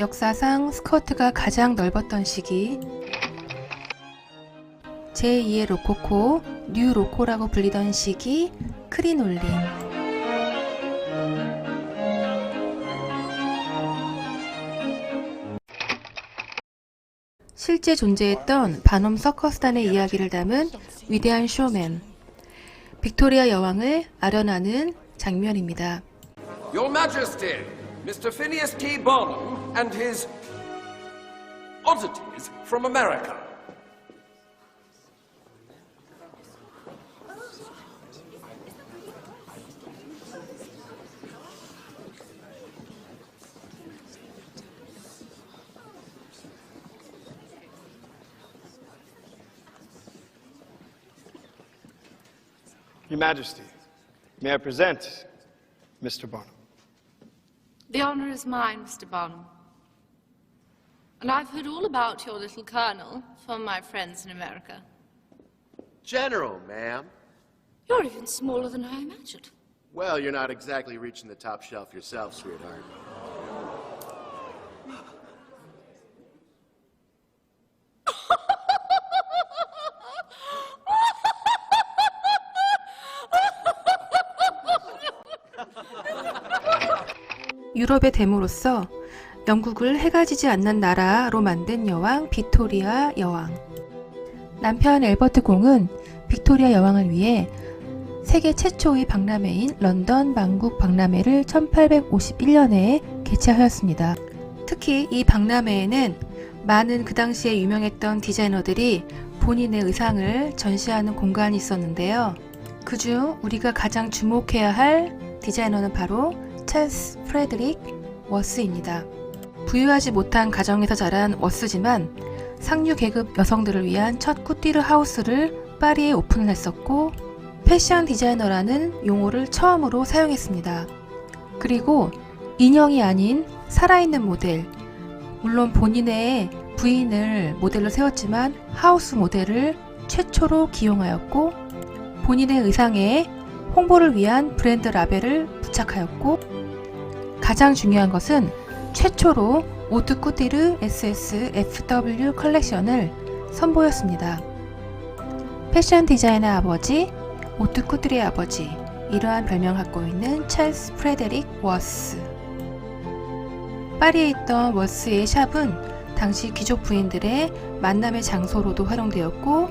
역사상 스커트가 가장 넓었던 시기, 제2의 로코코, 뉴 로코라고 불리던 시기, 크리놀린. 실제 존재했던 반홈 서커스단의 이야기를 담은 위대한 쇼맨, 빅토리아 여왕을 아련하는 장면입니다. Your Majesty, Mr. Phineas T. Barnum and his oddities from America. Your Majesty, may I present Mr. Barnum? The honor is mine, Mr. Barnum. And I've heard all about your little colonel from my friends in America. General, ma'am. You're even smaller than I imagined. Well, you're not exactly reaching the top shelf yourself, sweetheart. 유럽의 댐으로서 영국을 해가 지지 않는 나라로 만든 여왕 빅토리아 여왕. 남편 엘버트 공은 빅토리아 여왕을 위해 세계 최초의 박람회인 런던 만국 박람회를 1851년에 개최하였습니다. 특히 이 박람회에는 많은 그 당시에 유명했던 디자이너들이 본인의 의상을 전시하는 공간이 있었는데요. 그중 우리가 가장 주목해야 할 디자이너는 바로 찰스 프레드릭 워스입니다. 부유하지 못한 가정에서 자란 워스지만 상류 계급 여성들을 위한 첫 꾸띠르 하우스를 파리에 오픈을 했었고 패션 디자이너라는 용어를 처음으로 사용했습니다. 그리고 인형이 아닌 살아있는 모델, 물론 본인의 부인을 모델로 세웠지만 하우스 모델을 최초로 기용하였고 본인의 의상에 홍보를 위한 브랜드 라벨을 부착하였고 가장 중요한 것은 최초로 오트 꾸띠르 SSFW 컬렉션을 선보였습니다. 패션 디자이너 아버지, 오트 꾸띠르의 아버지, 이러한 별명을 갖고 있는 찰스 프레데릭 워스. 파리에 있던 워스의 샵은 당시 귀족 부인들의 만남의 장소로도 활용되었고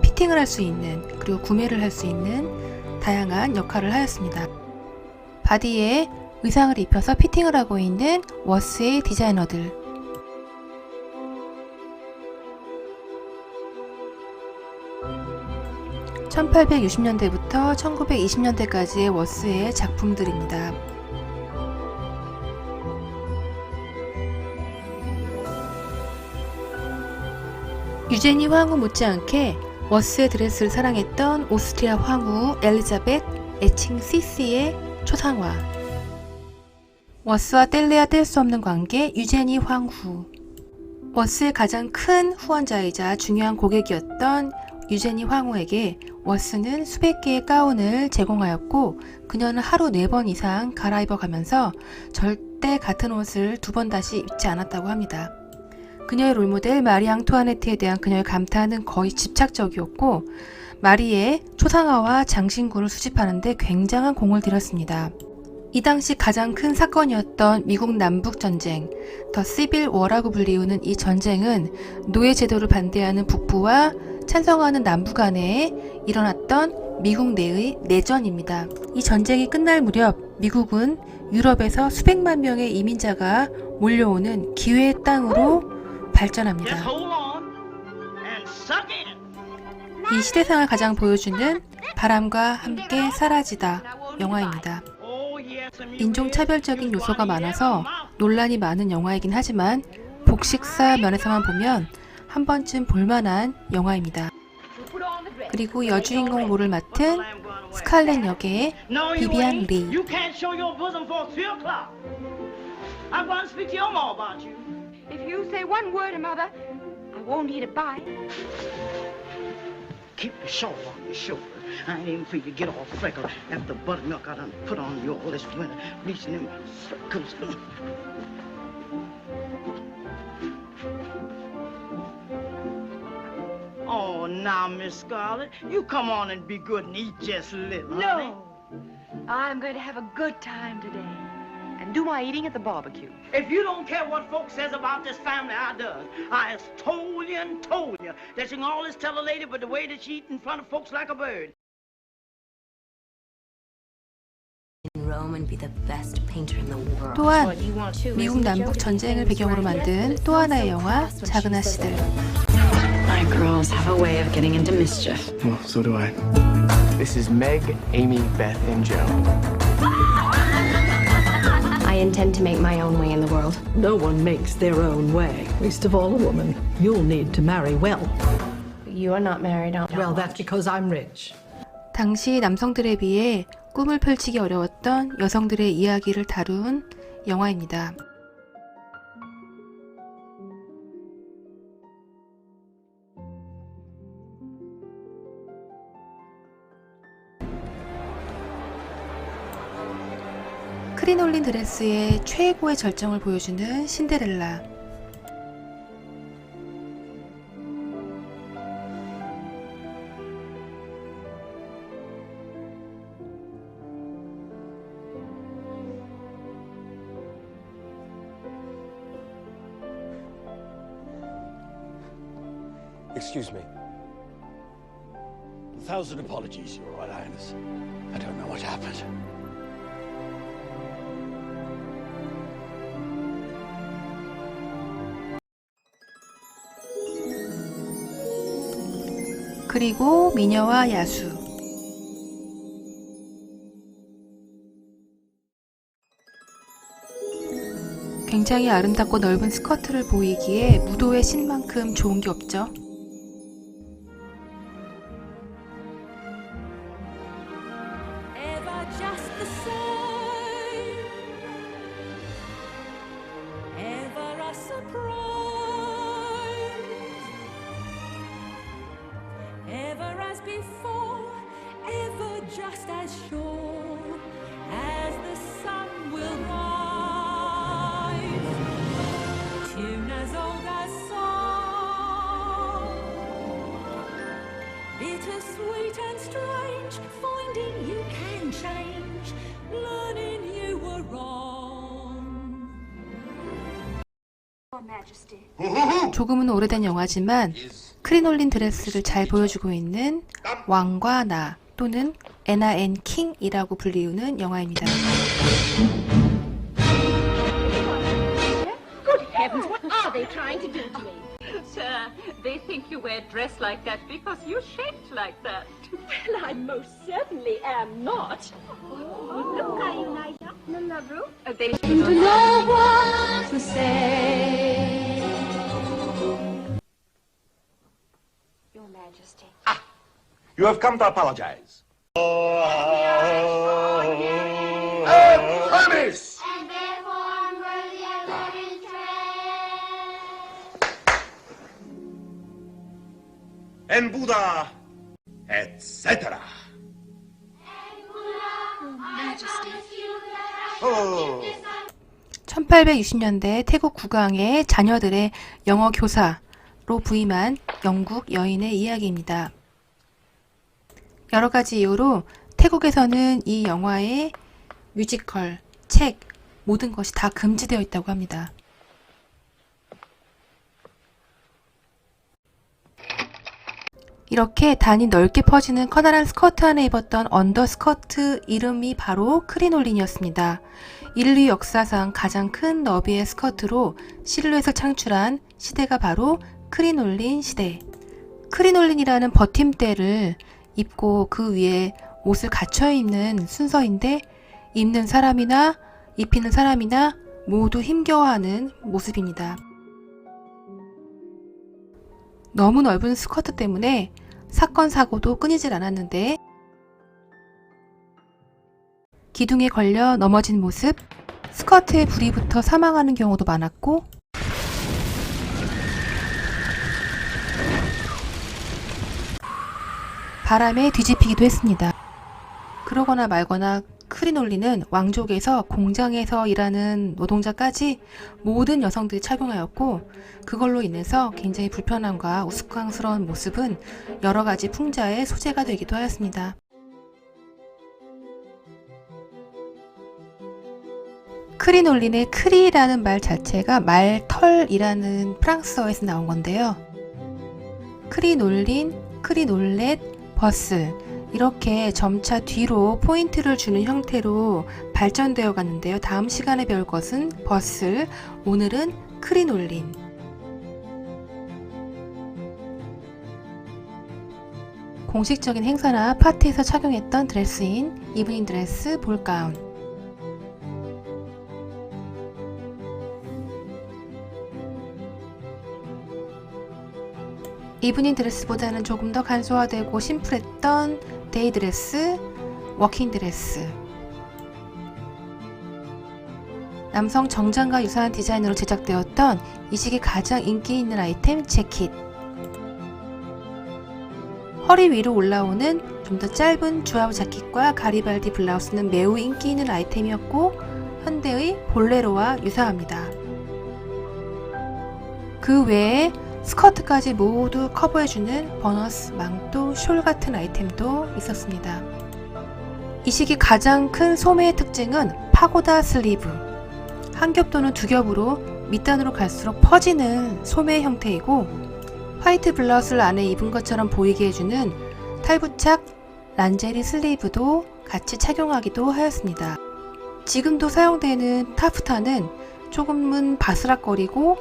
피팅을 할 수 있는 그리고 구매를 할 수 있는 다양한 역할을 하였습니다. 바디에 의상을 입혀서 피팅을 하고 있는 워스의 디자이너들. (1860년대부터 1920년대까지의) 워스의 작품들입니다. 유제니 황후 못지않게 워스의 드레스를 사랑했던 오스트리아 황후 엘리자베트 애칭 시시의 초상화. 워스와 뗄래야 뗄 수 없는 관계 유제니 황후. 워스의 가장 큰 후원자이자 중요한 고객이었던 유제니 황후에게 워스는 수백 개의 가운을 제공하였고 그녀는 하루 4번 이상 갈아입어 가면서 절대 같은 옷을 2번 다시 입지 않았다고 합니다. 그녀의 롤모델 마리 앙투아네트에 대한 그녀의 감탄은 거의 집착적이었고 마리의 초상화와 장신구를 수집하는 데 굉장한 공을 들였습니다. 이 당시 가장 큰 사건이었던 미국 남북전쟁, 더 시빌 워라고 불리우는 이 전쟁은 노예 제도를 반대하는 북부와 찬성하는 남부 간에 일어났던 미국 내의 내전입니다. 이 전쟁이 끝날 무렵 미국은 유럽에서 수백만 명의 이민자가 몰려오는 기회의 땅으로 발전합니다. 이 시대상을 가장 보여주는 바람과 함께 사라지다 영화입니다. 인종차별적인 요소가 많아서 논란이 많은 영화이긴 하지만 복식사 면에서만 보면 한 번쯤 볼만한 영화입니다. 그리고 여주인공 롤을 맡은 스칼렛 역의 비비안 리. If you say one word, Mother, I won't eat a bite. Keep the shawl on your shoulder. I ain't even for you to get all freckled after the buttermilk I done put on you all this winter, reaching them circles. Now, Miss Scarlett, you come on and be good and eat just a little, honey. No. I'm going to have a good time today. And do my eating at the barbecue. If you don't care what folks says about this family, I does. I has told you and told you that you can always tell a lady but the way that she eat in front of folks like a bird. In Rome and be the best painter in the world. 또한 미국 남북 전쟁을 배경으로 만든 또 하나의 영화 작은 아씨들. My girls have a way of getting into mischief. Well, so do I. This is Meg, Amy, Beth, and Joe. I intend to make my own way in the world. No one makes their own way, least of all a woman. You'll need to marry well. You are not married, aren't you? Well, that's because I'm rich. 당시 남성들에 비해 꿈을 펼치기 어려웠던 여성들의 이야기를 다룬 영화입니다. 크리놀린 드레스의 최고의 절정을 보여주는 신데렐라. Excuse me. 1,000 apologies, Your Royal Highness. I don't know what happened. 그리고 미녀와 야수. 굉장히 아름답고 넓은 스커트를 보이기에 무도의 신만큼 좋은 게 없죠. Ever just the same, ever a surprise, ever as before, ever just as sure as the sun will rise. Tune as old as song, bittersweet and strange, finding you can change, learning you were wrong. Your Majesty. 조금은 오래된 영화지만 크리놀린 드레스를 잘 보여주고 있는 왕과 나 또는 애나 앤 킹이라고 불리우는 영화입니다. Good heavens, what are they trying to do to me? Sir, they think you wear a dress like that because you're shaped like that. Well, I most certainly am not. Look, Ayunaya, Nanaru. They To know what to say. Your Majesty. You have come to apologize. Promise! And therefore unworthy of their En Buddha, etc. Oh. 1860년대 태국 국왕의 자녀들의 영어 교사로 부임한 영국 여인의 이야기입니다. 여러 가지 이유로 태국에서는 이 영화의 뮤지컬, 책, 모든 것이 다 금지되어 있다고 합니다. 이렇게 단이 넓게 퍼지는 커다란 스커트 안에 입었던 언더스커트 이름이 바로 크리놀린이었습니다. 인류 역사상 가장 큰 너비의 스커트로 실루엣을 창출한 시대가 바로 크리놀린 시대. 크리놀린이라는 버팀대를 입고 그 위에 옷을 갖춰 입는 순서인데 입는 사람이나 입히는 사람이나 모두 힘겨워하는 모습입니다. 너무 넓은 스커트 때문에 사건 사고도 끊이질 않았는데 기둥에 걸려 넘어진 모습, 스커트에 불이 붙어 사망하는 경우도 많았고 바람에 뒤집히기도 했습니다. 그러거나 말거나 크리놀린은 왕족에서 공장에서 일하는 노동자까지 모든 여성들이 착용하였고, 그걸로 인해서 굉장히 불편함과 우스꽝스러운 모습은 여러 가지 풍자의 소재가 되기도 하였습니다. 크리놀린의 크리라는 말 자체가 말털이라는 프랑스어에서 나온 건데요. 크리놀린, 크리놀렛, 버슬 이렇게 점차 뒤로 포인트를 주는 형태로 발전되어 갔는데요. 다음 시간에 배울 것은 버슬, 오늘은 크리놀린. 공식적인 행사나 파티에서 착용했던 드레스인 이브닝 드레스, 볼가운. 이브닝 드레스보다는 조금 더 간소화되고 심플했던 데이 드레스, 워킹 드레스. 남성 정장과 유사한 디자인으로 제작되었던 이 시기 가장 인기 있는 아이템 재킷. 허리 위로 올라오는 좀 더 짧은 주아브 자켓과 가리발디 블라우스는 매우 인기 있는 아이템이었고 현대의 볼레로와 유사합니다. 그 외에 스커트까지 모두 커버해주는 버너스, 망토, 숄 같은 아이템도 있었습니다. 이 시기 가장 큰 소매의 특징은 파고다 슬리브. 한 겹 또는 두 겹으로 밑단으로 갈수록 퍼지는 소매 형태이고, 화이트 블라우스를 안에 입은 것처럼 보이게 해주는 탈부착 란제리 슬리브도 같이 착용하기도 하였습니다. 지금도 사용되는 타프타는 조금은 바스락거리고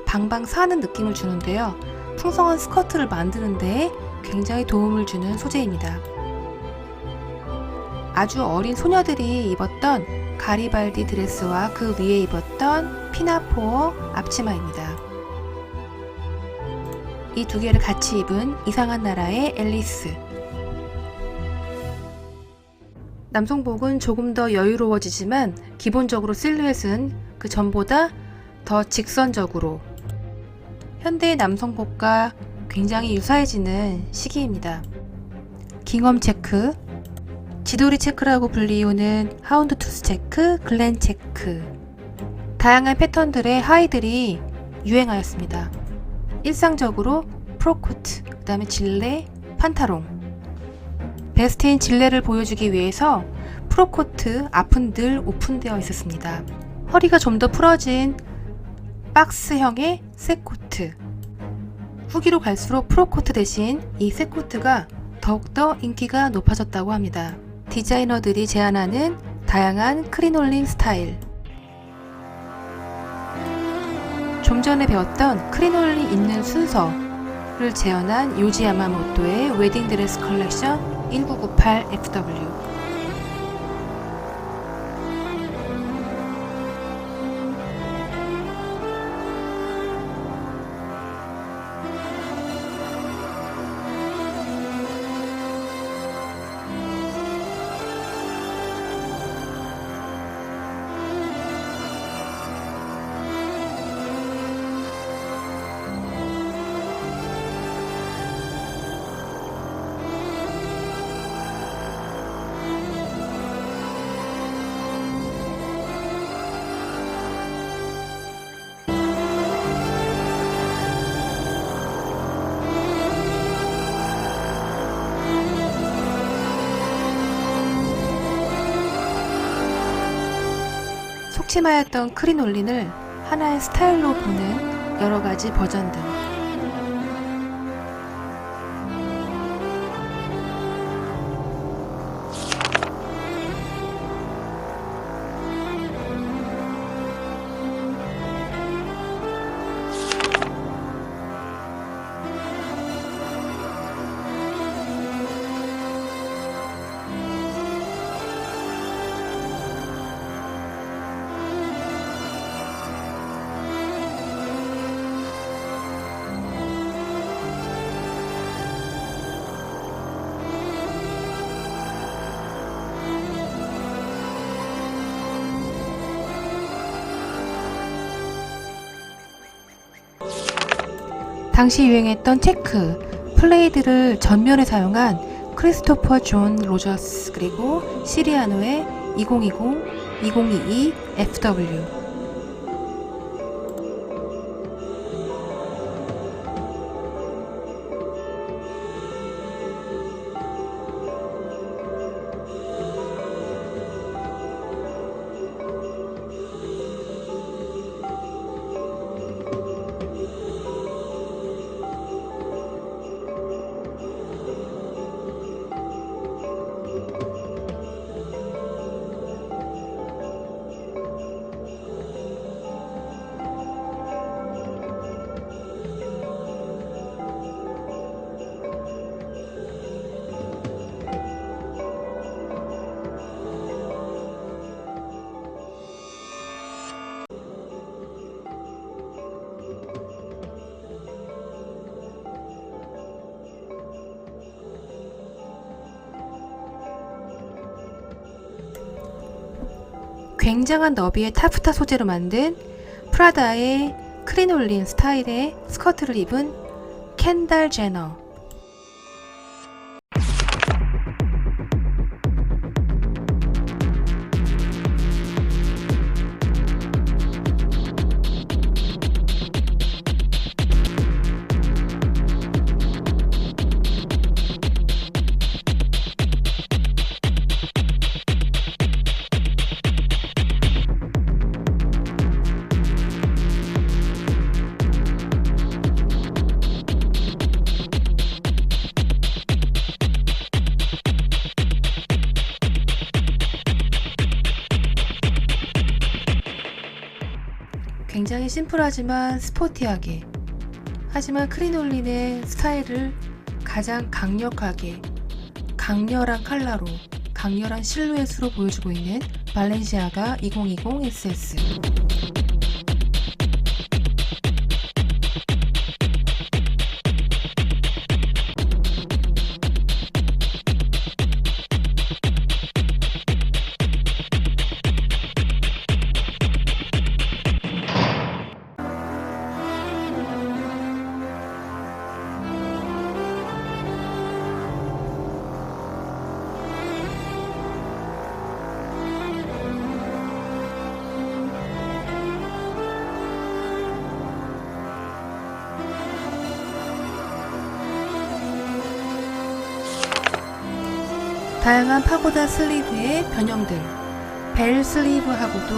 방방 사는 느낌을 주는데요. 풍성한 스커트를 만드는 데 굉장히 도움을 주는 소재입니다. 아주 어린 소녀들이 입었던 가리발디 드레스와 그 위에 입었던 피나포어 앞치마입니다. 이 두 개를 같이 입은 이상한 나라의 앨리스. 남성복은 조금 더 여유로워지지만 기본적으로 실루엣은 그 전보다 더 직선적으로 현대의 남성복과 굉장히 유사해지는 시기입니다. 깅엄 체크, 지도리 체크라고 불리우는 하운드투스 체크, 글렌 체크. 다양한 패턴들의 하의들이 유행하였습니다. 일상적으로 프로코트, 그 다음에 질레, 판타롱. 베스트인 질레를 보여주기 위해서 프로코트 앞은 늘 오픈되어 있었습니다. 허리가 좀 더 풀어진 박스형의 셋코트. 후기로 갈수록 프로코트 대신 이 셋코트가 더욱더 인기가 높아졌다고 합니다. 디자이너들이 제안하는 다양한 크리놀린 스타일. 좀 전에 배웠던 크리놀린 입는 순서를 재현한 요지 야마모토의 웨딩 드레스 컬렉션 1998 FW. 속치마였던 크리놀린을 하나의 스타일로 보는 여러가지 버전들. 당시 유행했던 체크, 플레이드를 전면에 사용한 크리스토퍼 존 로저스 그리고 시리아노의 2020, 2022 FW. 굉장한 너비의 타프타 소재로 만든 프라다의 크리놀린 스타일의 스커트를 입은 켄달 제너. 굉장히 심플하지만 스포티하게, 하지만 크리놀린의 스타일을 가장 강력하게, 강렬한 컬러로, 강렬한 실루엣으로 보여주고 있는 발렌시아가 2020 SS. 다양한 파고다 슬리브의 변형들, 벨 슬리브하고도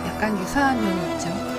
약간 유사한 면이 있죠.